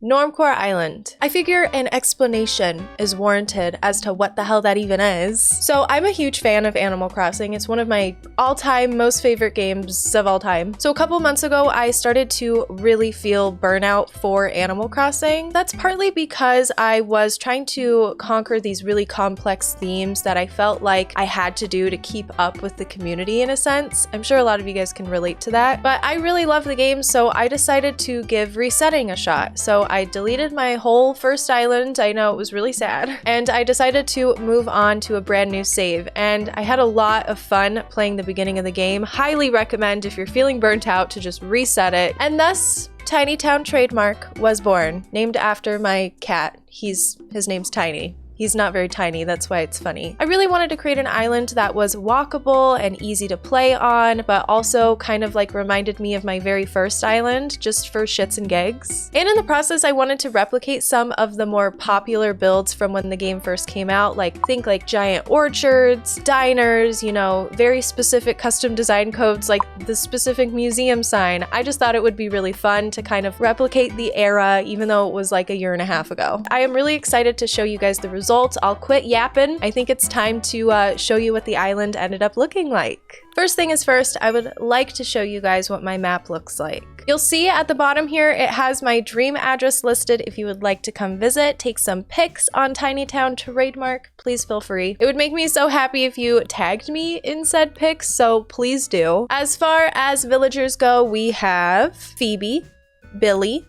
Normcore Island. I figure an explanation is warranted as to what the hell that even is. So I'm a huge fan of Animal Crossing. It's one of my all-time most favorite games of all time. So a couple months ago, I started to really feel burnout for Animal Crossing. That's partly because I was trying to conquer these really complex themes that I felt like I had to do to keep up with the community in a sense. I'm sure a lot of you guys can relate to that, but I really love the game, so I decided to give resetting a shot. So I deleted my whole first island. I know, it was really sad. And I decided to move on to a brand new save. And I had a lot of fun playing the beginning of the game. Highly recommend if you're feeling burnt out to just reset it. And thus, Tiny Town Trademark was born, named after my cat. His name's Tiny. He's not very tiny, that's why it's funny. I really wanted to create an island that was walkable and easy to play on, but also kind of like reminded me of my very first island, just for shits and gigs. And in the process, I wanted to replicate some of the more popular builds from when the game first came out, think like giant orchards, diners, you know, very specific custom design codes like the specific museum sign. I just thought it would be really fun to kind of replicate the era, even though it was like a year and a half ago. I am really excited to show you guys the results. I'll quit yapping. I think it's time to show you what the island ended up looking like. First thing is first, I would like to show you guys what my map looks like. You'll see at the bottom here, it has my dream address listed if you would like to come visit, take some pics on Tiny Town Trademark, please feel free. It would make me so happy if you tagged me in said pics, so please do. As far as villagers go, we have Phoebe, Billy,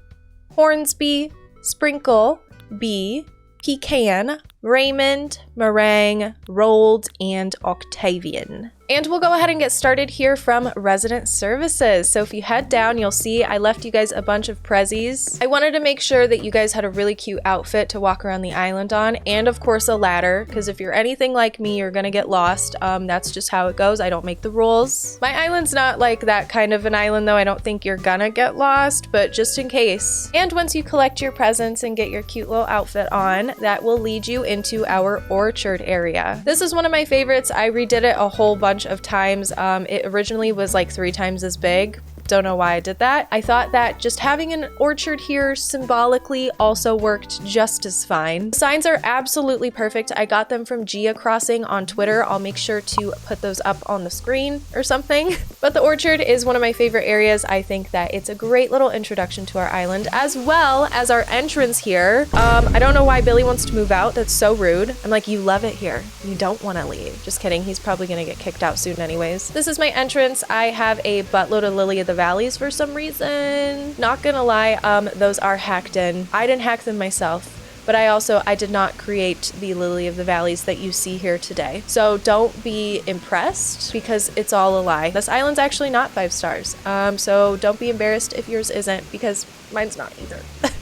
Hornsby, Sprinkle, Bee, Pecan, Raymond, Meringue, Rolled, and Octavian. And we'll go ahead and get started here from Resident Services. So if you head down, you'll see I left you guys a bunch of prezzies. I wanted to make sure that you guys had a really cute outfit to walk around the island on, and of course a ladder, because if you're anything like me, you're gonna get lost. That's just how it goes. I don't make the rules. My island's not like that kind of an island though. I don't think you're gonna get lost, but just in case. And once you collect your presents and get your cute little outfit on, that will lead you into our orchard area. This is one of my favorites. I redid it a whole bunch of times. It originally was like 3 times as big. Don't know why I did that. I thought that just having an orchard here symbolically also worked just as fine. The signs are absolutely perfect. I got them from Gia Crossing on Twitter. I'll make sure to put those up on the screen or something. But the orchard is one of my favorite areas. I think that it's a great little introduction to our island, as well as our entrance here. I don't know why Billy wants to move out. That's so rude. I'm like, you love it here. You don't want to leave. Just kidding. He's probably gonna get kicked out soon anyways. This is my entrance. I have a buttload of Lily of the Valleys for some reason. Not gonna lie, those are hacked in. I didn't hack them myself, but I did not create the Lily of the Valleys that you see here today. So don't be impressed because it's all a lie. This island's actually not 5 stars. So don't be embarrassed if yours isn't, because mine's not either.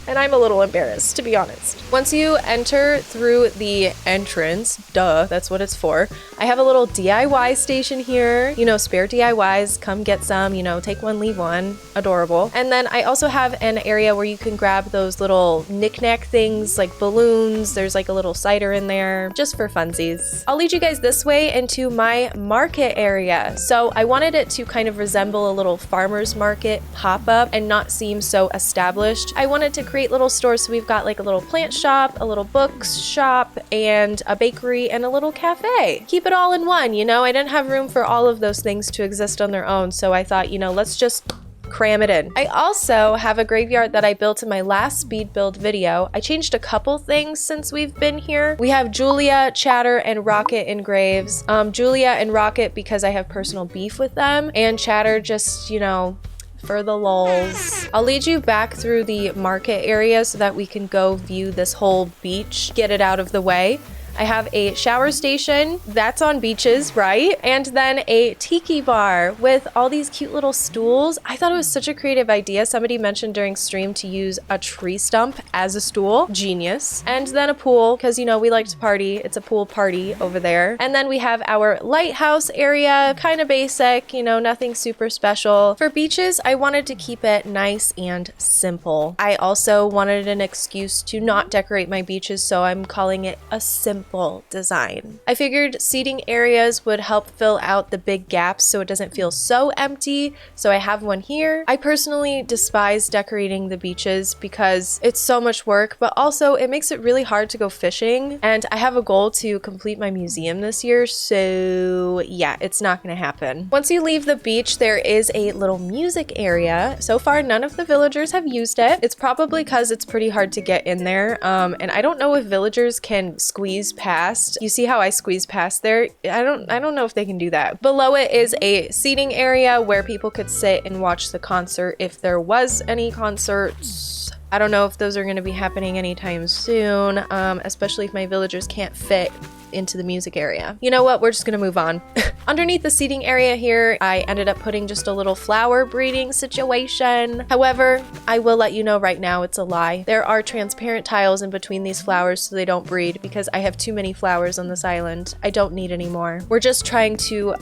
And I'm a little embarrassed, to be honest. Once you enter through the entrance, duh, that's what it's for, I have a little DIY station here. You know, spare DIYs, come get some, you know, take one, leave one. Adorable. And then I also have an area where you can grab those little knick-knack things like balloons. There's like a little cider in there, just for funsies. I'll lead you guys this way into my market area. So I wanted it to kind of resemble a little farmer's market pop-up and not seem so established. I wanted to create little stores, so we've got like a little plant shop, a little books shop, and a bakery, and a little cafe. Keep it all in one, you know? I didn't have room for all of those things to exist on their own, so I thought, you know, let's just cram it in. I also have a graveyard that I built in my last speed build video. I changed a couple things since we've been here. We have Julia, Chatter, and Rocket in graves. Julia and Rocket because I have personal beef with them, and Chatter just, you know, for the lulz. I'll lead you back through the market area so that we can go view this whole beach, get it out of the way. I have a shower station that's on beaches, right? And then a tiki bar with all these cute little stools. I thought it was such a creative idea. Somebody mentioned during stream to use a tree stump as a stool. Genius. And then a pool, because you know we like to party. It's a pool party over there. And then we have our lighthouse area, kind of basic, you know, nothing super special. For beaches, I wanted to keep it nice and simple. I also wanted an excuse to not decorate my beaches, so I'm calling it a simple simple design. I figured seating areas would help fill out the big gaps so it doesn't feel so empty, so I have one here. I personally despise decorating the beaches because it's so much work, but also it makes it really hard to go fishing, and I have a goal to complete my museum this year, so yeah, it's not gonna happen. Once you leave the beach, there is a little music area. So far, none of the villagers have used it. It's probably because it's pretty hard to get in there, and I don't know if villagers can squeeze past. You see how I squeeze past there? I don't know if they can do that. Below it is a seating area where people could sit and watch the concert if there was any concerts. I don't know if those are going to be happening anytime soon, especially if my villagers can't fit into the music area. You know what? We're just gonna move on. Underneath the seating area here, I ended up putting just a little flower breeding situation. However, I will let you know right now it's a lie. There are transparent tiles in between these flowers so they don't breed because I have too many flowers on this island. I don't need any more. We're just trying to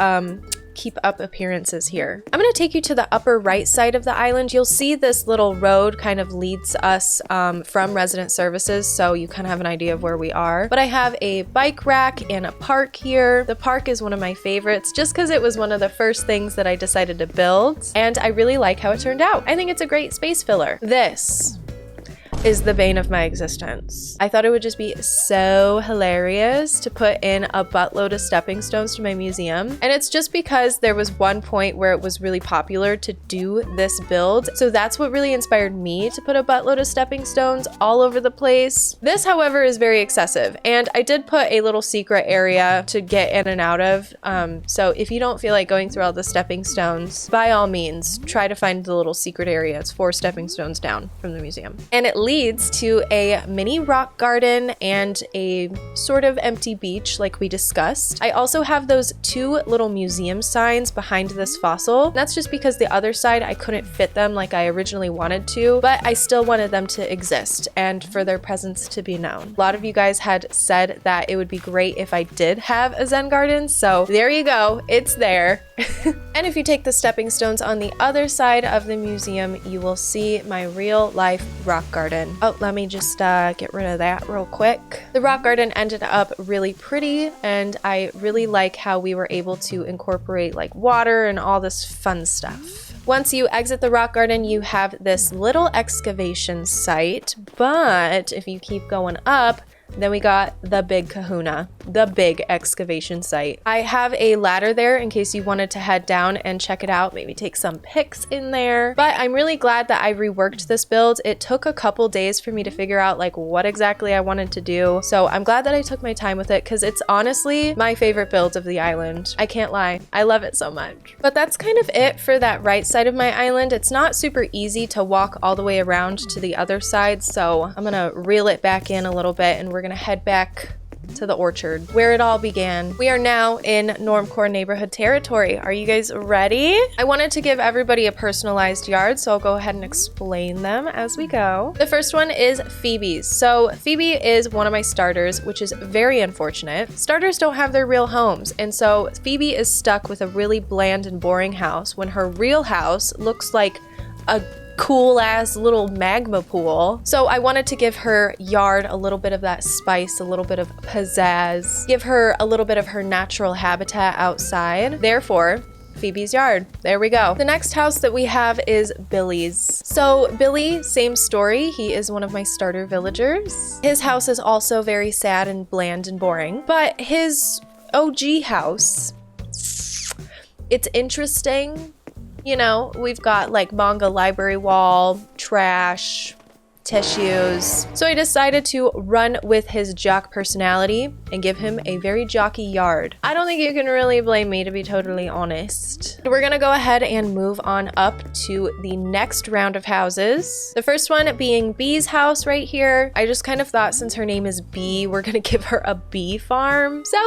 keep up appearances here. I'm gonna take you to the upper right side of the island. You'll see this little road kind of leads us from resident services, so you kind of have an idea of where we are. But I have a bike rack and a park here. The park is one of my favorites just because it was one of the first things that I decided to build, and I really like how it turned out. I think it's a great space filler. This is the bane of my existence. I thought it would just be so hilarious to put in a buttload of stepping stones to my museum. And it's just because there was one point where it was really popular to do this build. So that's what really inspired me to put a buttload of stepping stones all over the place. This, however, is very excessive. And I did put a little secret area to get in and out of. So if you don't feel like going through all the stepping stones, by all means, try to find the little secret area. It's 4 stepping stones down from the museum. And it leads to a mini rock garden and a sort of empty beach like we discussed. I also have those 2 little museum signs behind this fossil. That's just because the other side I couldn't fit them like I originally wanted to, but I still wanted them to exist and for their presence to be known. A lot of you guys had said that it would be great if I did have a Zen garden, so there you go, it's there. And if you take the stepping stones on the other side of the museum, you will see my real life rock garden. Oh, let me just get rid of that real quick. The rock garden ended up really pretty, and I really like how we were able to incorporate like water and all this fun stuff. Once you exit the rock garden, you have this little excavation site, but if you keep going up, then we got the big kahuna, the big excavation site. I have a ladder there in case you wanted to head down and check it out, maybe take some pics in there. But I'm really glad that I reworked this build. It took a couple days for me to figure out like what exactly I wanted to do. So I'm glad that I took my time with it because it's honestly my favorite build of the island. I can't lie, I love it so much. But that's kind of it for that right side of my island. It's not super easy to walk all the way around to the other side, so I'm gonna reel it back in a little bit and we're gonna head back to the orchard where it all began. We are now in Normcore neighborhood territory. Are you guys ready? I wanted to give everybody a personalized yard, so I'll go ahead and explain them as we go. The first one is Phoebe's. So Phoebe is one of my starters, which is very unfortunate. Starters don't have their real homes, and so Phoebe is stuck with a really bland and boring house when her real house looks like a cool ass little magma pool. So I wanted to give her yard a little bit of that spice, a little bit of pizzazz, give her a little bit of her natural habitat outside. Therefore, Phoebe's yard. There we go. The next house that we have is Billy's. So Billy, same story. He is one of my starter villagers. His house is also very sad and bland and boring, but his OG house, it's interesting. You know, we've got like manga library wall, trash, tissues. So I decided to run with his jock personality and give him a very jockey yard. I don't think you can really blame me, to be totally honest. We're gonna go ahead and move on up to the next round of houses. The first one being Bee's house right here. I just kind of thought since her name is Bee, we're gonna give her a bee farm. So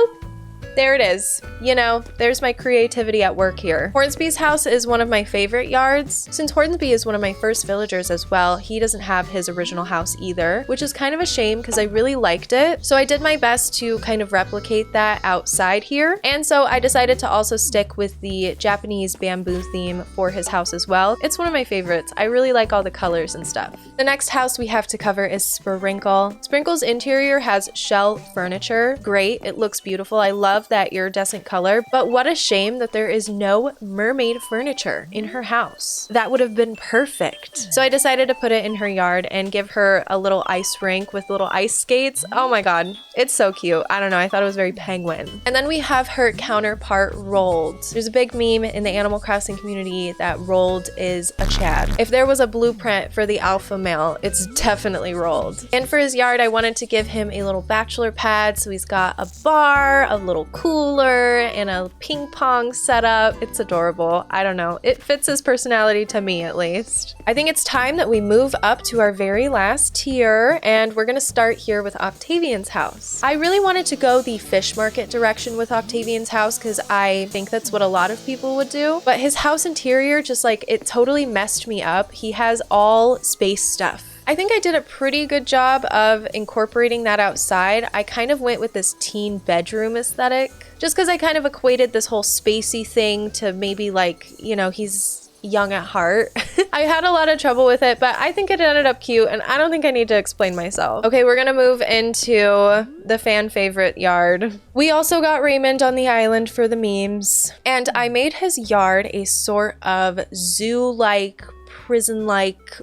there it is. You know, there's my creativity at work here. Hornsby's house is one of my favorite yards. Since Hornsby is one of my first villagers as well, he doesn't have his original house either, which is kind of a shame because I really liked it. So I did my best to kind of replicate that outside here. And so I decided to also stick with the Japanese bamboo theme for his house as well. It's one of my favorites. I really like all the colors and stuff. The next house we have to cover is Sprinkle. Sprinkle's interior has shell furniture. Great, it looks beautiful. I love that iridescent color, but what a shame that there is no mermaid furniture in her house. That would have been perfect. So I decided to put it in her yard and give her a little ice rink with little ice skates. Oh my god, it's so cute. I don't know, I thought it was very penguin. And then we have her counterpart Rolled. There's a big meme in the Animal Crossing community that Rolled is a Chad. If there was a blueprint for the alpha male, it's definitely Rolled. And for his yard, I wanted to give him a little bachelor pad, so he's got a bar, a little cooler, and a ping pong setup. It's adorable. I don't know. It fits his personality to me, at least. I think it's time that we move up to our very last tier, and we're gonna start here with Octavian's house. I really wanted to go the fish market direction with Octavian's house because I think that's what a lot of people would do, but his house interior just like, it totally messed me up. He has all space stuff. I think I did a pretty good job of incorporating that outside. I kind of went with this teen bedroom aesthetic, just because I kind of equated this whole spacey thing to maybe like, you know, he's young at heart. I had a lot of trouble with it, but I think it ended up cute, and I don't think I need to explain myself. Okay, we're gonna move into the fan favorite yard. We also got Raymond on the island for the memes, and I made his yard a sort of zoo-like, prison-like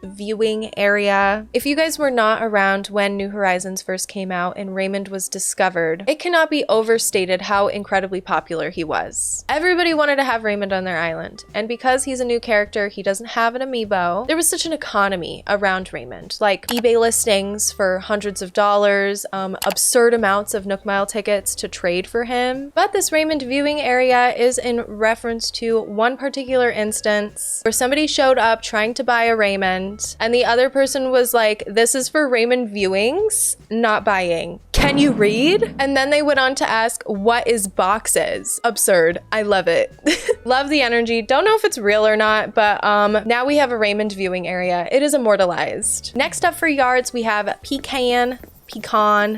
viewing area. If you guys were not around when New Horizons first came out and Raymond was discovered, it cannot be overstated how incredibly popular he was. Everybody wanted to have Raymond on their island, and because he's a new character, he doesn't have an amiibo, there was such an economy around Raymond, like eBay listings for hundreds of dollars, absurd amounts of Nook Mile tickets to trade for him. But this Raymond viewing area is in reference to one particular instance where somebody showed up trying to buy a Raymond, and the other person was like, this is for Raymond viewings, not buying. Can you read? And then they went on to ask, what is boxes? Absurd. I love it. Love the energy. Don't know if it's real or not, but now we have a Raymond viewing area. It is immortalized. Next up for yards, we have Pecan,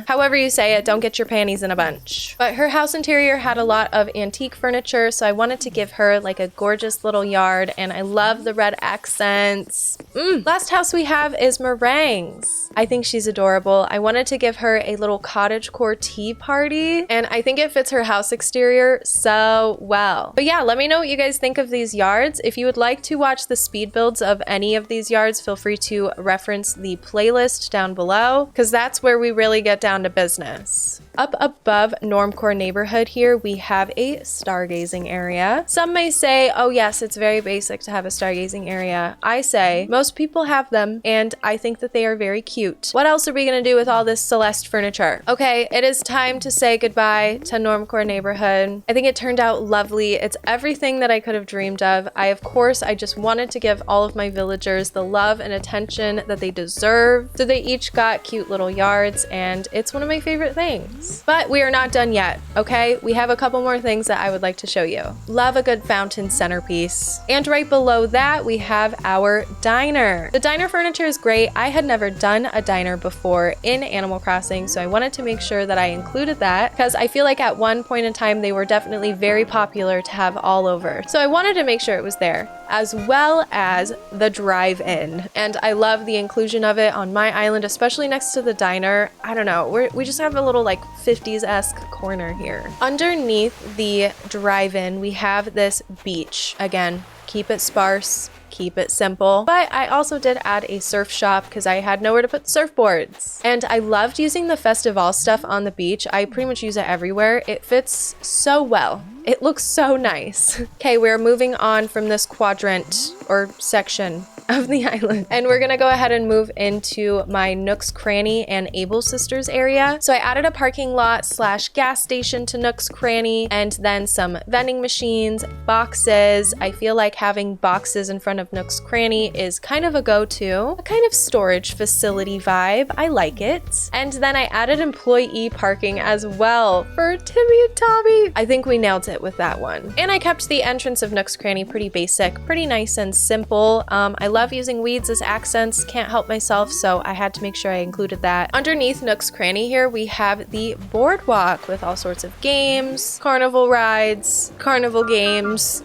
however you say it, don't get your panties in a bunch. But her house interior had a lot of antique furniture, so I wanted to give her like a gorgeous little yard, and I love the red accents. Last house we have is Meringues. I think she's adorable. I wanted to give her a little cottagecore tea party, and I think it fits her house exterior so well. But yeah, let me know what you guys think of these yards. If you would like to watch the speed builds of any of these yards, feel free to reference the playlist down below, because that's where we really get down to business. Up above Normcore neighborhood here, we have a stargazing area. Some may say, oh yes, it's very basic to have a stargazing area. I say, most people have them, and I think that they are very cute. What else are we gonna do with all this Celeste furniture? Okay, it is time to say goodbye to Normcore neighborhood. I think it turned out lovely. It's everything that I could have dreamed of. Of course, I just wanted to give all of my villagers the love and attention that they deserve. So they each got cute little yards, and it's one of my favorite things. But we are not done yet, okay? We have a couple more things that I would like to show you. Love a good fountain centerpiece. And right below that, we have our diner. The diner furniture is great. I had never done a diner before in Animal Crossing, so I wanted to make sure that I included that because I feel like at one point in time, they were definitely very popular to have all over. So I wanted to make sure it was there, as well as the drive-in. And I love the inclusion of it on my island, especially next to the diner. I don't know, we just have a little like 50s-esque corner here. Underneath the drive-in, we have this beach. Again, keep it sparse, keep it simple. But I also did add a surf shop because I had nowhere to put surfboards. And I loved using the Festival stuff on the beach. I pretty much use it everywhere. It fits so well. It looks so nice. Okay, we're moving on from this quadrant or section of the island. And we're gonna go ahead and move into my Nook's Cranny and Able Sisters area. So I added a parking lot slash gas station to Nook's Cranny, and then some vending machines, boxes. I feel like having boxes in front of Nook's Cranny is kind of a go-to, a kind of storage facility vibe. I like it. And then I added employee parking as well for Timmy and Tommy. I think we nailed it with that one. And I kept the entrance of Nook's Cranny pretty basic, pretty nice and simple. I love using weeds as accents, can't help myself, so I had to make sure I included that. Underneath Nook's Cranny here, we have the boardwalk with all sorts of games, carnival rides, carnival games,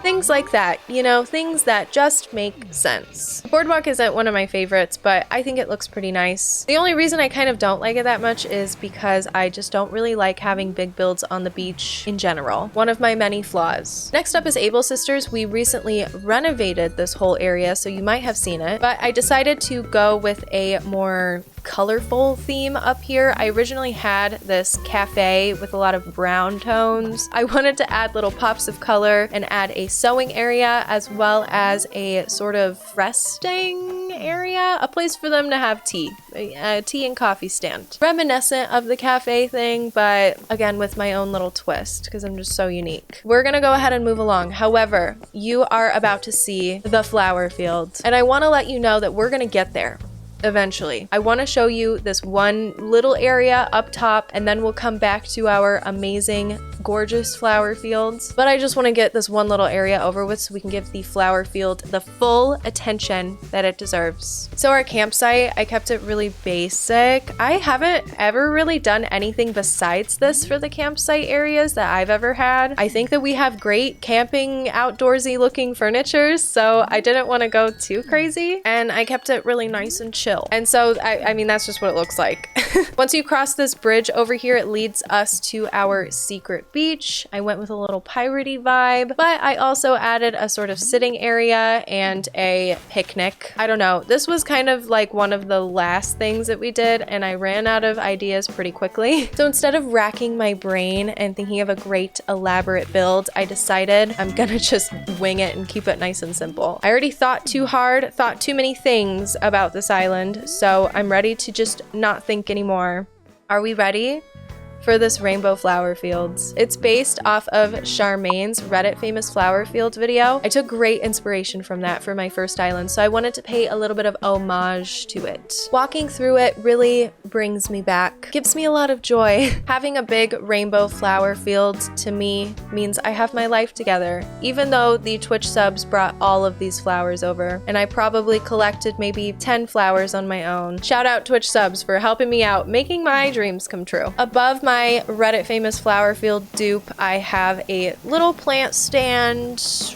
things like that, you know, things that just make sense. Boardwalk isn't one of my favorites, but I think it looks pretty nice. The only reason I kind of don't like it that much is because I just don't really like having big builds on the beach in general. One of my many flaws. Next up is Able Sisters. We recently renovated this whole area, so you might have seen it, but I decided to go with a more colorful theme up here. I originally had this cafe with a lot of brown tones. I wanted to add little pops of color and add a sewing area as well as a sort of resting area, a place for them to have tea, a tea and coffee stand. Reminiscent of the cafe thing, but again with my own little twist because I'm just so unique. We're gonna go ahead and move along. However, you are about to see the flower field, and I want to let you know that we're gonna get there eventually. I want to show you this one little area up top, and then we'll come back to our amazing, gorgeous flower fields. But I just want to get this one little area over with so we can give the flower field the full attention that it deserves. So our campsite, I kept it really basic. I haven't ever really done anything besides this for the campsite areas that I've ever had. I think that we have great camping, outdoorsy looking furniture, so I didn't want to go too crazy, and I kept it really nice and chill. And so, I mean, that's just what it looks like. Once you cross this bridge over here, it leads us to our secret beach. I went with a little piratey vibe, but I also added a sort of sitting area and a picnic. I don't know. This was kind of like one of the last things that we did, and I ran out of ideas pretty quickly. So instead of racking my brain and thinking of a great elaborate build, I decided I'm gonna just wing it and keep it nice and simple. I already thought too hard, thought too many things about this island, so I'm ready to just not think anymore. Are we ready for this rainbow flower fields? It's based off of Charmaine's Reddit famous flower field video. I took great inspiration from that for my first island, so I wanted to pay a little bit of homage to it. Walking through it really brings me back, gives me a lot of joy. Having a big rainbow flower field to me means I have my life together, even though the Twitch subs brought all of these flowers over, and I probably collected maybe 10 flowers on my own. Shout out Twitch subs for helping me out, making my dreams come true. Above my Reddit famous flower field dupe, I have a little plant stand.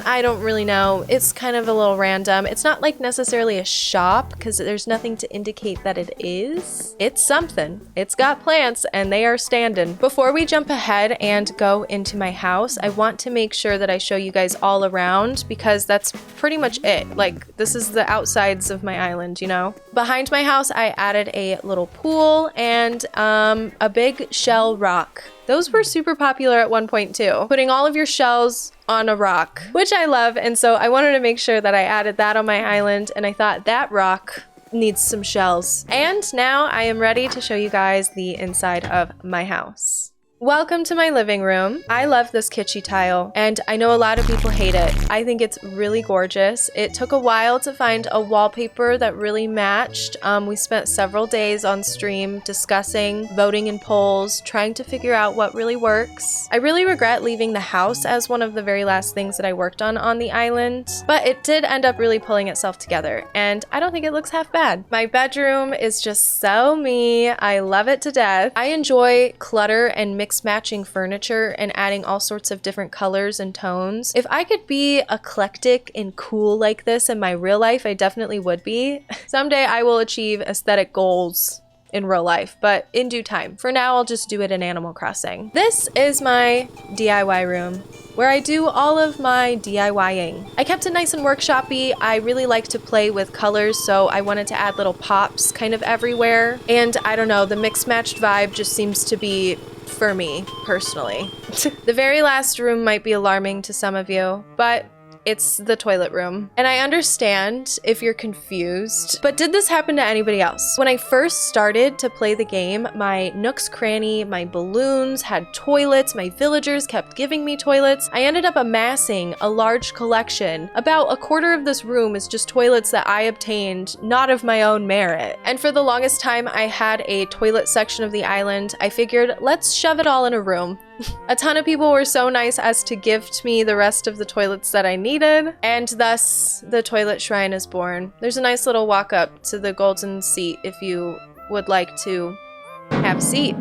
I don't really know. It's kind of a little random. It's not like necessarily a shop because there's nothing to indicate that it is. It's something. It's got plants and they are standing. Before we jump ahead and go into my house, I want to make sure that I show you guys all around because that's pretty much it. Like, this is the outsides of my island, you know? Behind my house, I added a little pool and a big shell rock. Those were super popular at one point too. Putting all of your shells on a rock, which I love, and so I wanted to make sure that I added that on my island, and I thought that rock needs some shells. And now I am ready to show you guys the inside of my house. Welcome to my living room. I love this kitschy tile, and I know a lot of people hate it. I think it's really gorgeous. It took a while to find a wallpaper that really matched. We spent several days on stream discussing, voting in polls, trying to figure out what really works. I really regret leaving the house as one of the very last things that I worked on the island, but it did end up really pulling itself together, and I don't think it looks half bad. My bedroom is just so me. I love it to death. I enjoy clutter and mix matching furniture and adding all sorts of different colors and tones. If I could be eclectic and cool like this in my real life, I definitely would be. Someday I will achieve aesthetic goals in real life, but in due time. For now, I'll just do it in Animal Crossing. This is my DIY room, where I do all of my DIYing. I kept it nice and workshop-y. I really like to play with colors, so I wanted to add little pops kind of everywhere. And I don't know, the mixed-matched vibe just seems to be for me, personally. The very last room might be alarming to some of you, but it's the toilet room. And I understand if you're confused, but did this happen to anybody else? When I first started to play the game, my Nook's Cranny, my balloons had toilets, my villagers kept giving me toilets. I ended up amassing a large collection. About a quarter of this room is just toilets that I obtained, not of my own merit. And for the longest time, I had a toilet section of the island. I figured, let's shove it all in a room. A ton of people were so nice as to gift me the rest of the toilets that I needed, and thus the toilet shrine is born. There's a nice little walk up to the golden seat if you would like to have a seat.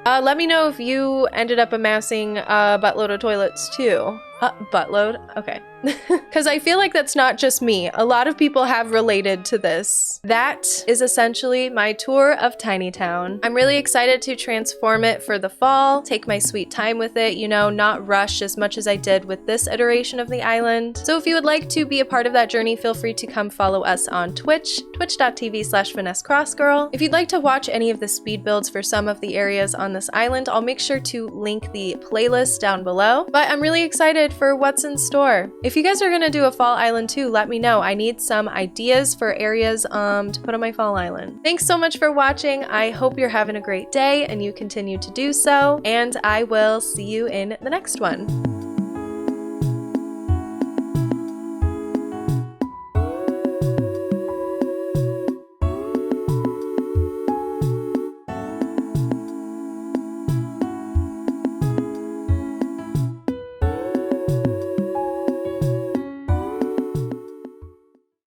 Let me know if you ended up amassing a buttload of toilets too. Buttload? Okay. Because I feel like that's not just me. A lot of people have related to this. That is essentially my tour of Tiny Town. I'm really excited to transform it for the fall, take my sweet time with it, you know, not rush as much as I did with this iteration of the island. So if you would like to be a part of that journey, feel free to come follow us on Twitch, twitch.tv/FinesseCrossGirl. If you'd like to watch any of the speed builds for some of the areas on this island, I'll make sure to link the playlist down below. But I'm really excited for what's in store. If you guys are gonna do a fall island too, let me know. I need some ideas for areas to put on my fall island. Thanks so much for watching. I hope you're having a great day and you continue to do so, and I will see you in the next one.